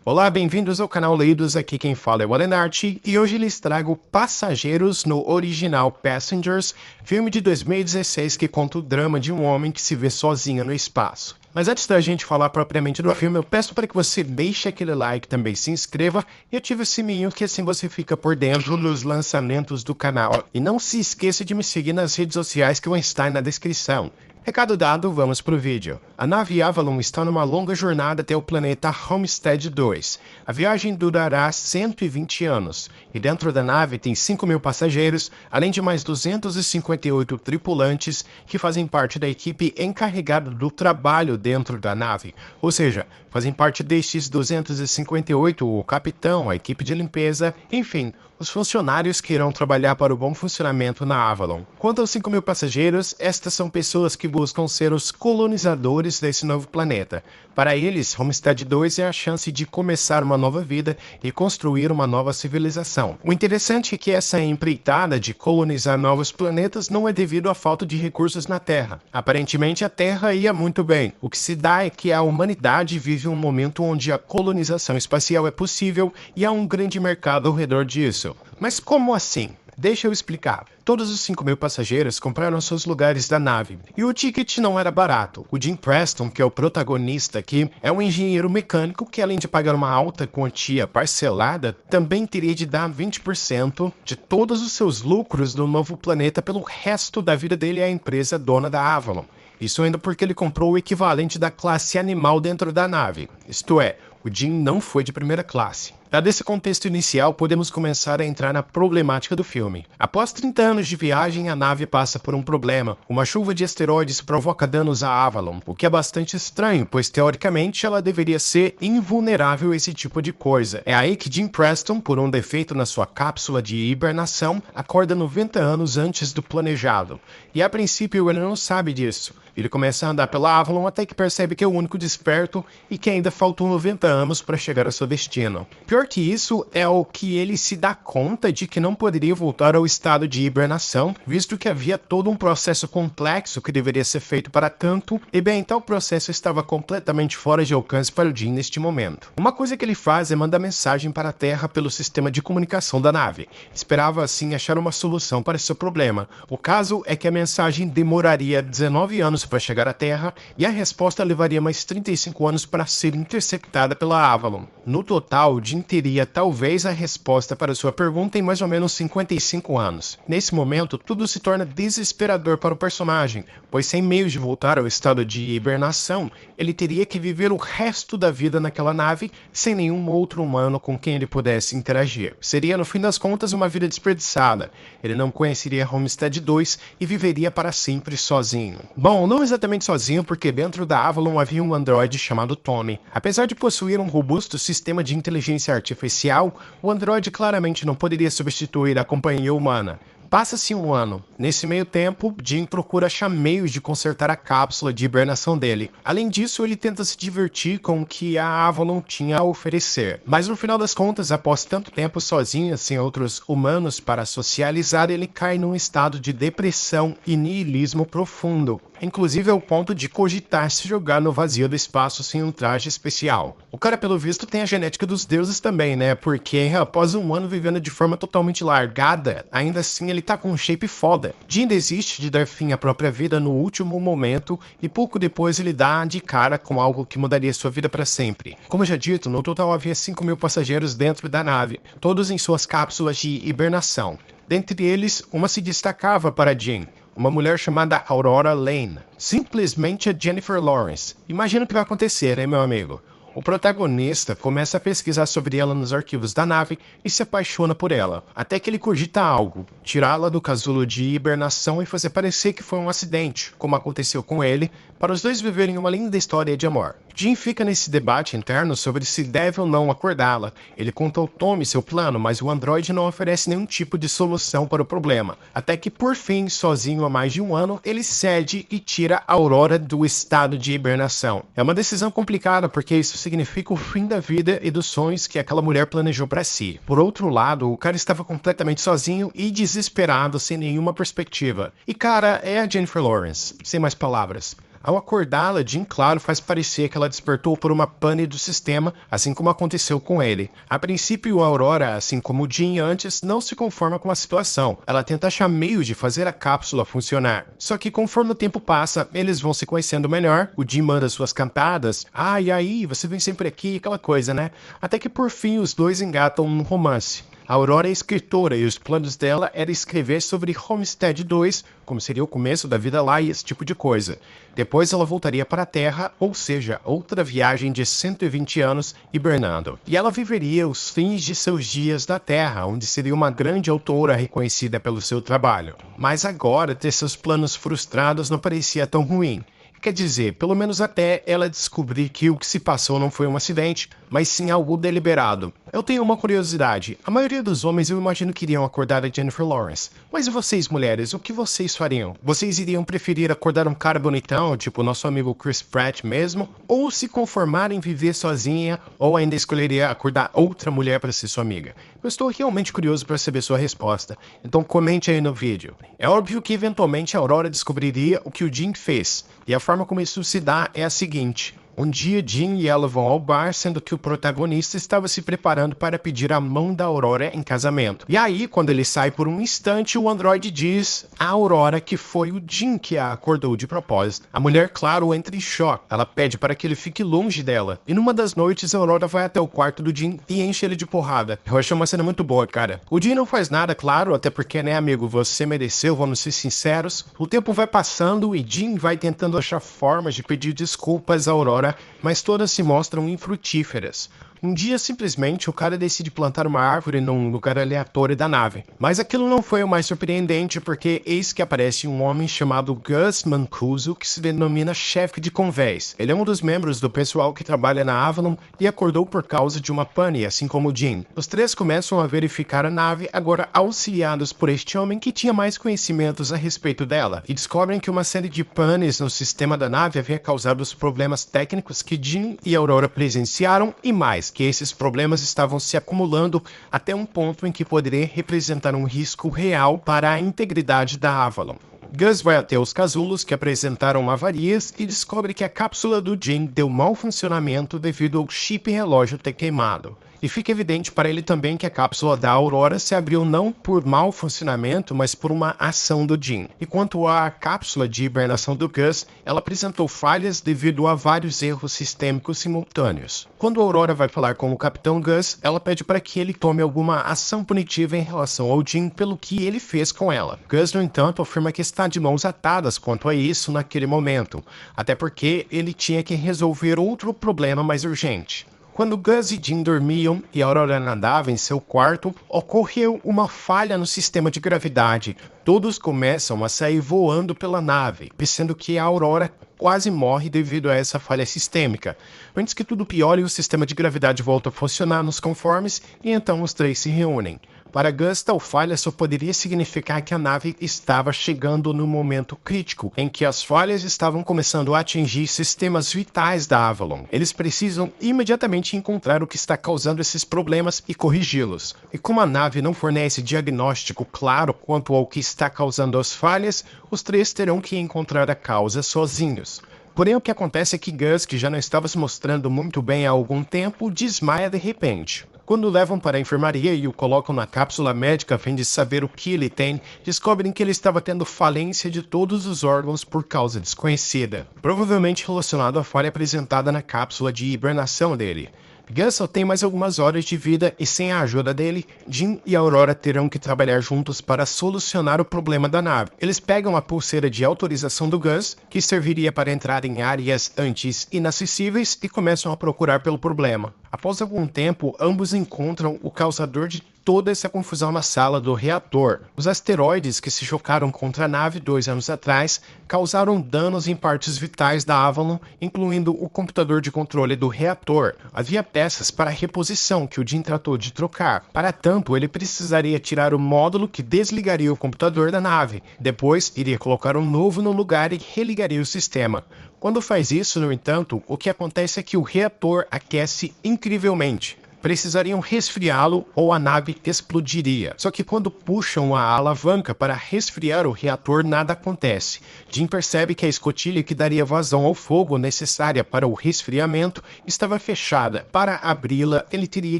Olá, bem-vindos ao canal Leidos, aqui quem fala é o Alenarte, e hoje lhes trago Passageiros no original Passengers, filme de 2016 que conta o drama de um homem que se vê sozinho no espaço. Mas antes da gente falar propriamente do filme, eu peço para que você deixe aquele like, também se inscreva e ative o sininho, que assim você fica por dentro dos lançamentos do canal. E não se esqueça de me seguir nas redes sociais que vão estar na descrição. Recado dado, vamos pro vídeo. A nave Avalon está numa longa jornada até o planeta Homestead 2. A viagem durará 120 anos, e dentro da nave tem 5.000 passageiros, além de mais 258 tripulantes que fazem parte da equipe encarregada do trabalho dentro da nave. Ou seja, fazem parte destes 258 o capitão, a equipe de limpeza, enfim, os funcionários que irão trabalhar para o bom funcionamento na Avalon. Quanto aos 5.000 passageiros, estas são pessoas que buscam ser os colonizadores desse novo planeta. Para eles, Homestead 2 é a chance de começar uma nova vida e construir uma nova civilização. O interessante é que essa empreitada de colonizar novos planetas não é devido à falta de recursos na Terra. Aparentemente, a Terra ia muito bem. O que se dá é que a humanidade vive um momento onde a colonização espacial é possível e há um grande mercado ao redor disso. Mas como assim? Deixa eu explicar. Todos os 5.000 passageiros compraram seus lugares da nave, e o ticket não era barato. O Jim Preston, que é o protagonista aqui, é um engenheiro mecânico que, além de pagar uma alta quantia parcelada, também teria de dar 20% de todos os seus lucros do novo planeta pelo resto da vida dele à empresa dona da Avalon. Isso ainda porque ele comprou o equivalente da classe animal dentro da nave, isto é, o Jim não foi de primeira classe. Dado esse contexto inicial, podemos começar a entrar na problemática do filme. Após 30 anos de viagem, a nave passa por um problema. Uma chuva de asteroides provoca danos à Avalon, o que é bastante estranho, pois teoricamente ela deveria ser invulnerável a esse tipo de coisa. É aí que Jim Preston, por um defeito na sua cápsula de hibernação, acorda 90 anos antes do planejado. E a princípio ele não sabe disso. Ele começa a andar pela Avalon até que percebe que é o único desperto e que ainda faltam 90 anos para chegar ao seu destino. Pior que isso é o que ele se dá conta de que não poderia voltar ao estado de hibernação, visto que havia todo um processo complexo que deveria ser feito para tanto, e bem, tal processo estava completamente fora de alcance para o Jim neste momento. Uma coisa que ele faz é mandar mensagem para a Terra pelo sistema de comunicação da nave. Esperava assim achar uma solução para seu problema. O caso é que a mensagem demoraria 19 anos para chegar à Terra e a resposta levaria mais 35 anos para ser interceptada pela Avalon. No total, Jim teria talvez a resposta para sua pergunta em mais ou menos 55 anos. Nesse momento, tudo se torna desesperador para o personagem, pois sem meios de voltar ao estado de hibernação, ele teria que viver o resto da vida naquela nave sem nenhum outro humano com quem ele pudesse interagir. Seria, no fim das contas, uma vida desperdiçada. Ele não conheceria Homestead 2 e viveria para sempre sozinho. Bom, não exatamente sozinho, porque dentro da Avalon havia um androide chamado Tommy. Apesar de possuir um robusto sistema de inteligência artificial, o androide claramente não poderia substituir a companhia humana. Passa-se um ano. Nesse meio tempo, Jim procura achar meios de consertar a cápsula de hibernação dele. Além disso, ele tenta se divertir com o que a Avalon tinha a oferecer. Mas no final das contas, após tanto tempo sozinho, sem outros humanos para socializar, ele cai num estado de depressão e niilismo profundo. Inclusive ao ponto de cogitar se jogar no vazio do espaço sem um traje especial. O cara, pelo visto, tem a genética dos deuses também, né? Porque após um ano vivendo de forma totalmente largada, ainda assim ele tá com um shape foda. Jim desiste de dar fim à própria vida no último momento e pouco depois ele dá de cara com algo que mudaria sua vida para sempre. Como já dito, no total havia 5.000 passageiros dentro da nave, todos em suas cápsulas de hibernação. Dentre eles, uma se destacava para Jim. Uma mulher chamada Aurora Lane. Simplesmente a Jennifer Lawrence. Imagina o que vai acontecer, hein, meu amigo? O protagonista começa a pesquisar sobre ela nos arquivos da nave e se apaixona por ela, até que ele cogita algo, tirá-la do casulo de hibernação e fazer parecer que foi um acidente, como aconteceu com ele, para os dois viverem uma linda história de amor. Jim fica nesse debate interno sobre se deve ou não acordá-la. Ele conta ao Tommy seu plano, mas o androide não oferece nenhum tipo de solução para o problema. Até que, por fim, sozinho há mais de um ano, ele cede e tira a Aurora do estado de hibernação. É uma decisão complicada porque isso significa o fim da vida e dos sonhos que aquela mulher planejou para si. Por outro lado, o cara estava completamente sozinho e desesperado, sem nenhuma perspectiva. E cara, é a Jennifer Lawrence, sem mais palavras. Ao acordá-la, Jean, claro, faz parecer que ela despertou por uma pane do sistema, assim como aconteceu com ele. A princípio, a Aurora, assim como Jean antes, não se conforma com a situação. Ela tenta achar meios de fazer a cápsula funcionar. Só que conforme o tempo passa, eles vão se conhecendo melhor, o Jean manda suas cantadas, e aí, você vem sempre aqui, aquela coisa, né? Até que por fim os dois engatam um romance. A Aurora é escritora e os planos dela era escrever sobre Homestead 2, como seria o começo da vida lá e esse tipo de coisa. Depois ela voltaria para a Terra, ou seja, outra viagem de 120 anos hibernando. E ela viveria os fins de seus dias da Terra, onde seria uma grande autora reconhecida pelo seu trabalho. Mas agora ter seus planos frustrados não parecia tão ruim. Quer dizer, pelo menos até ela descobrir que o que se passou não foi um acidente, mas sim algo deliberado. Eu tenho uma curiosidade. A maioria dos homens eu imagino que iriam acordar a Jennifer Lawrence. Mas e vocês, mulheres, o que vocês fariam? Vocês iriam preferir acordar um cara bonitão, tipo nosso amigo Chris Pratt mesmo? Ou se conformar em viver sozinha? Ou ainda escolheria acordar outra mulher para ser sua amiga? Eu estou realmente curioso para saber sua resposta. Então comente aí no vídeo. É óbvio que eventualmente a Aurora descobriria o que o Jean fez. E a forma como isso se dá é a seguinte. Um dia, Jean e ela vão ao bar, sendo que o protagonista estava se preparando para pedir a mão da Aurora em casamento. E aí, quando ele sai por um instante, o androide diz à Aurora que foi o Jean que a acordou de propósito. A mulher, claro, entra em choque. Ela pede para que ele fique longe dela. E numa das noites, a Aurora vai até o quarto do Jean e enche ele de porrada. Eu achei uma cena muito boa, cara. O Jean não faz nada, claro, até porque, né, amigo, você mereceu, vamos ser sinceros. O tempo vai passando e Jean vai tentando achar formas de pedir desculpas à Aurora, mas todas se mostram infrutíferas. Um dia, simplesmente, o cara decide plantar uma árvore num lugar aleatório da nave. Mas aquilo não foi o mais surpreendente, porque eis que aparece um homem chamado Gus Mancuso, que se denomina chefe de convés. Ele é um dos membros do pessoal que trabalha na Avalon e acordou por causa de uma pane, assim como o Jean. Os três começam a verificar a nave, agora auxiliados por este homem que tinha mais conhecimentos a respeito dela, e descobrem que uma série de panes no sistema da nave havia causado os problemas técnicos que Jean e Aurora presenciaram e mais, que esses problemas estavam se acumulando até um ponto em que poderia representar um risco real para a integridade da Avalon. Gus vai até os casulos que apresentaram avarias e descobre que a cápsula do Jean deu mau funcionamento devido ao chip relógio ter queimado. E fica evidente para ele também que a cápsula da Aurora se abriu não por mau funcionamento, mas por uma ação do Jean. E quanto à cápsula de hibernação do Gus, ela apresentou falhas devido a vários erros sistêmicos simultâneos. Quando a Aurora vai falar com o Capitão Gus, ela pede para que ele tome alguma ação punitiva em relação ao Jean pelo que ele fez com ela. Gus, no entanto, afirma que está de mãos atadas quanto a isso naquele momento, até porque ele tinha que resolver outro problema mais urgente. Quando Gus e Jean dormiam e a Aurora nadava em seu quarto, ocorreu uma falha no sistema de gravidade. Todos começam a sair voando pela nave, pensando que a Aurora quase morre devido a essa falha sistêmica. Antes que tudo piore, o sistema de gravidade volta a funcionar nos conformes e então os três se reúnem. Para Gus, tal falha só poderia significar que a nave estava chegando no momento crítico, em que as falhas estavam começando a atingir sistemas vitais da Avalon. Eles precisam imediatamente encontrar o que está causando esses problemas e corrigi-los. E como a nave não fornece diagnóstico claro quanto ao que está causando as falhas, os três terão que encontrar a causa sozinhos. Porém, o que acontece é que Gus, que já não estava se mostrando muito bem há algum tempo, desmaia de repente. Quando o levam para a enfermaria e o colocam na cápsula médica a fim de saber o que ele tem, descobrem que ele estava tendo falência de todos os órgãos por causa desconhecida, provavelmente relacionado à falha apresentada na cápsula de hibernação dele. Gus só tem mais algumas horas de vida e sem a ajuda dele, Jean e Aurora terão que trabalhar juntos para solucionar o problema da nave. Eles pegam a pulseira de autorização do Gus, que serviria para entrar em áreas antes inacessíveis, e começam a procurar pelo problema. Após algum tempo, ambos encontram o causador de toda essa confusão na sala do reator. Os asteroides que se chocaram contra a nave 2 anos atrás causaram danos em partes vitais da Avalon, incluindo o computador de controle do reator. Havia peças para reposição que o Jean tratou de trocar. Para tanto, ele precisaria tirar o módulo que desligaria o computador da nave. Depois, iria colocar um novo no lugar e religaria o sistema. Quando faz isso, no entanto, o que acontece é que o reator aquece incrivelmente. precisariam resfriá-lo ou a nave explodiria. Só que quando puxam a alavanca para resfriar o reator, nada acontece. Jim percebe que a escotilha que daria vazão ao fogo necessária para o resfriamento estava fechada. Para abri-la, ele teria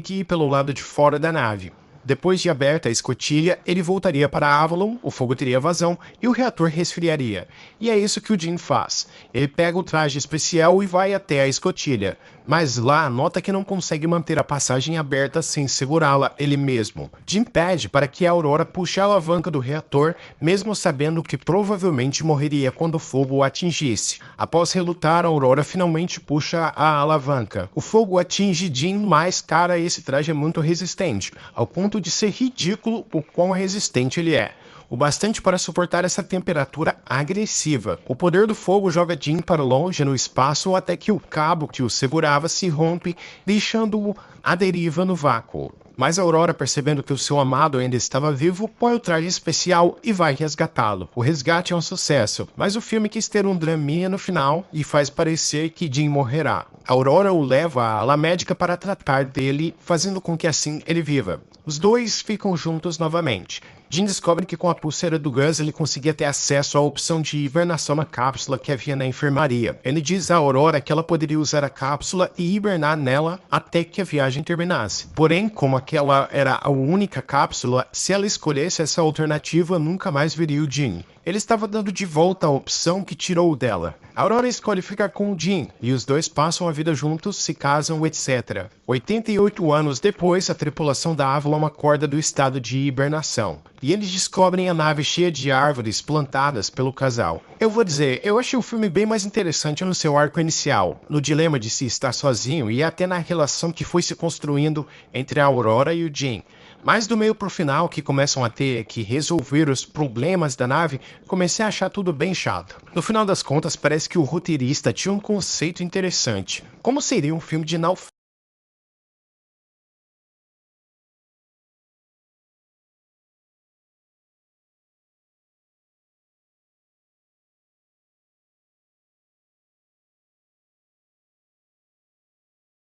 que ir pelo lado de fora da nave. Depois de aberta a escotilha, ele voltaria para Avalon, o fogo teria vazão e o reator resfriaria. E é isso que o Jim faz. Ele pega o traje especial e vai até a escotilha, mas lá nota que não consegue manter a passagem aberta sem segurá-la ele mesmo. Jim pede para que a Aurora puxe a alavanca do reator, mesmo sabendo que provavelmente morreria quando o fogo o atingisse. Após relutar, a Aurora finalmente puxa a alavanca. O fogo atinge Jim, mas cara, esse traje é muito resistente, ao ponto de ser ridículo o quão resistente ele é. O bastante para suportar essa temperatura agressiva. O poder do fogo joga Jim para longe no espaço até que o cabo que o segurava se rompe, deixando-o à deriva no vácuo. Mas a Aurora, percebendo que o seu amado ainda estava vivo, põe o traje especial e vai resgatá-lo. O resgate é um sucesso, mas o filme quis ter um draminha no final e faz parecer que Jim morrerá. A Aurora o leva à ala médica para tratar dele, fazendo com que assim ele viva. Os dois ficam juntos novamente. Jim descobre que com a pulseira do Gus ele conseguia ter acesso à opção de hibernação na cápsula que havia na enfermaria. Ele diz a Aurora que ela poderia usar a cápsula e hibernar nela até que a viagem terminasse. Porém, como aquela era a única cápsula, se ela escolhesse essa alternativa, nunca mais veria o Jim. Ele estava dando de volta a opção que tirou dela. A Aurora escolhe ficar com o Jim, e os dois passam a vida juntos, se casam, etc. 88 anos depois, a tripulação da Avalon acorda do estado de hibernação, e eles descobrem a nave cheia de árvores plantadas pelo casal. Eu vou dizer, eu achei o filme bem mais interessante no seu arco inicial, no dilema de se estar sozinho e até na relação que foi se construindo entre a Aurora e o Jim. Mas do meio pro final, que começam a ter que resolver os problemas da nave, comecei a achar tudo bem chato. No final das contas, parece que o roteirista tinha um conceito interessante. Como seria um filme de náufrago?